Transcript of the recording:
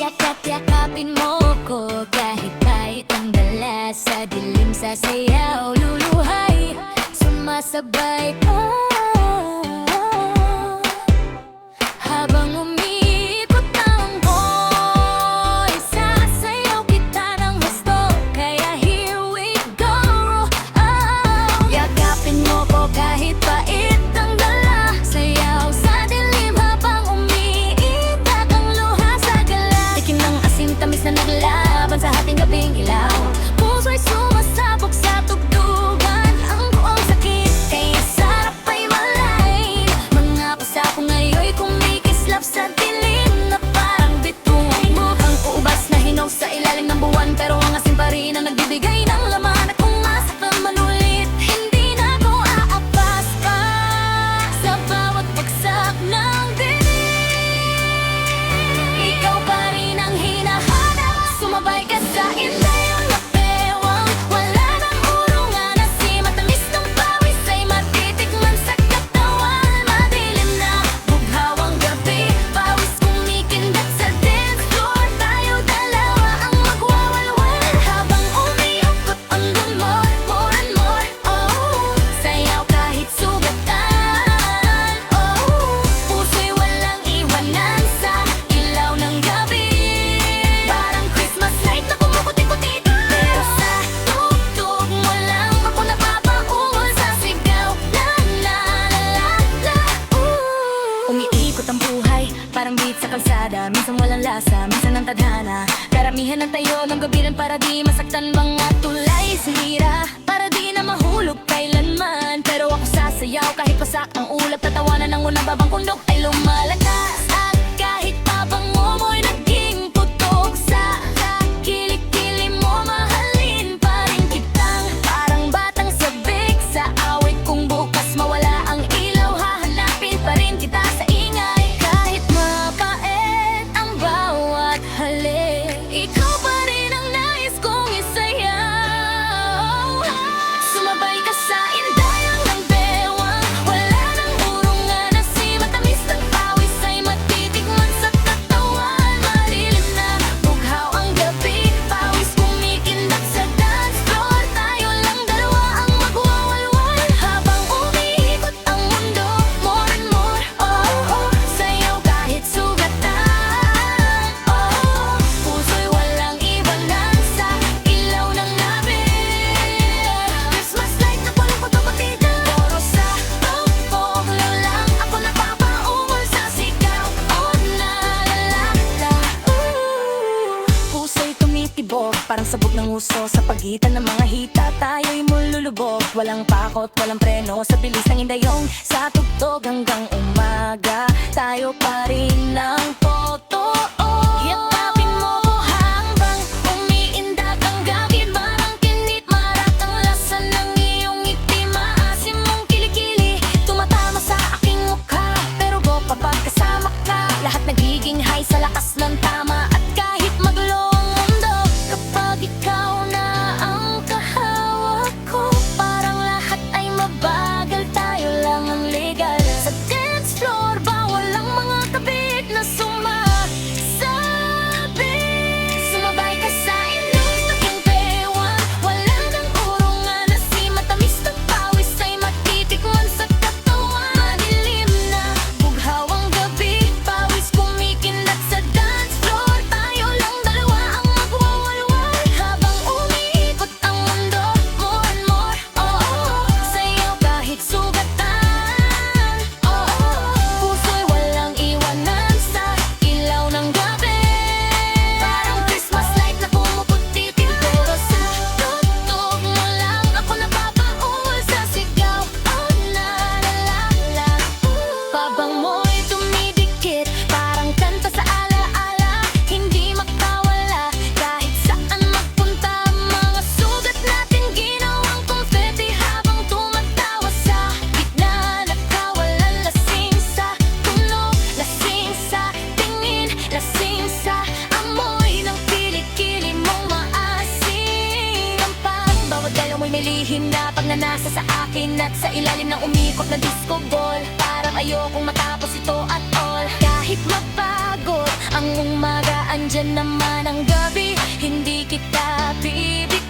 Yakap-yakapin mo ko kahit ang dala sa dilim, sasayaw, luluhay, sumasabay ka. Habang umiikot ang boy, sasayaw kita ng gusto, kaya here we go. Yakapin mo ko kahit pait ang dala, sayaw sa dilim habang umiitak ang luha sa gala. Tikim ng asim, tamis na naglaban sa ating gabing ilaw. Puso'y sumasabog sa tugtugan, ang buong sakit kaya sarap ay malay. Mga pasapo ngayon'y kumikislap sa dilim na parang bituin. Mukhang uubas na hinog sa ilalim ng buwan, pero ang asim pa rin ang nagbibigay ng laman. At kung masaktan man ulit, hindi na ako aapas pa sa bawat bagsak ng dilim. Ikaw pa rin ang hinahanap, sumabay ka sa indayang napewang. Wala nang urungan, asim at tamis ng pawis ay matitikman sa katawan. Madilim na bughaw ang gabi, pawis kumikindat sa dance floor. Tayo dalawa ang magwawalwal habang umiikot ang lumot. More and more, oh, sayaw kahit sugatan. Oh, puso'y walang iwanan sa ilaw ng gabi, parang Christmas light na kumukuti-kuti. Pero sa tugtog mo lang ako napapaungol sa sigaw. La la la la la, ooh. Umiikot ang buhay, parang beat sa kalsada. Minsan walang lasa, minsan ang tadhana. Karamihan ng tayo ng gabiran para di masaktan mga tulay sa hira, para di na mahulog kailanman. Pero ako sasayaw kahit pasak ang ulap, tatawanan ng unang babang kundok ay lumalakas. At kahit pabango mo'y naging putok sa kilikili mo, mahalin pa rin kitang parang batang sabik sa awit. Kung bukas mawala ang ilaw, hahanapin pa rin kita sa ingay. Kahit mapait ang bawat halik, ikaw pa rin ang nais kong isayaw. Sumabay ka sa indayang ng bewang, wala nang urungan, asim at tamis ng pawis ay matitikman sa katawan. Madilim na bughaw ang gabi, pawis kumikindat sa dance floor. Tayo lang dalawa ang magwawalwal habang umiikot ang mundo. More and more, oh, oh, sayaw kahit sugatan. Oh, puso'y walang iwanan sa ilaw ng gabi, Christmas light na walang kutukutina. Puro sa tugtog mo lang ako napapaungol sa sigaw. Oh, la la la la, ooh. Puso'y tumitibok, parang sabog ng uso sa pagitan ng mga hita. Tayo'y mululubog, walang pakot, walang preno sa bilis ng indayong sa tugtog hanggang umaga. Tayo pa rin ang totoo. Yakapin mo ko hanggang umiindak ang gabi, parang kinit marat ang lasa ng iyong ngiti. Maasim mong kilikili, tumatama sa aking mukha, pero go kapag kasama ka, lahat nagiging high sa lakas ng tama. At kahit maglo ang mundo, kapag ikaw na ang kahawak ko, parang lahat ay mabagal, tayo lang ang legal. Sa dance floor, bawal ang mga kabit na sumasabi. Sumabay ka sa inyong taking bewang, wala nang urungan, asim at tamis ng pawis ay matitikman sa katawan. Madilim na bughaw ang gabi, pawis kumikindat sa dance floor. Tayo lang dalawa ang magwawalwal habang umiikot ang mundo. More and more, oh, oh, sayaw kahit sugatan. Oh, oh, puso'y walang iwanan sa ilaw ng gabi, parang Christmas light na pumuputi-tin. Pero sa tugtog mo lang ako napapaungol sa sigaw. Oh, la la la la, ooh. Pabang mo'y tumidikit, parang kanta sa alaala, hindi makawala kahit saan magpunta. Mga sugat natin ginawang confetti habang tumatawa sa gitna. Nagkawalan, lasing sa tunog, lasing sa tingin, lasing sa amoy ng kilikili mong maasim. Ang bawat galaw mo'y may lihim na pagnanasa sa akin, at sa ilalim ng umikot na disco ball, parang ayokong matapos ito at all. Kahit mapagod ang umaga andyan naman ang gabi, hindi kita bibigyan.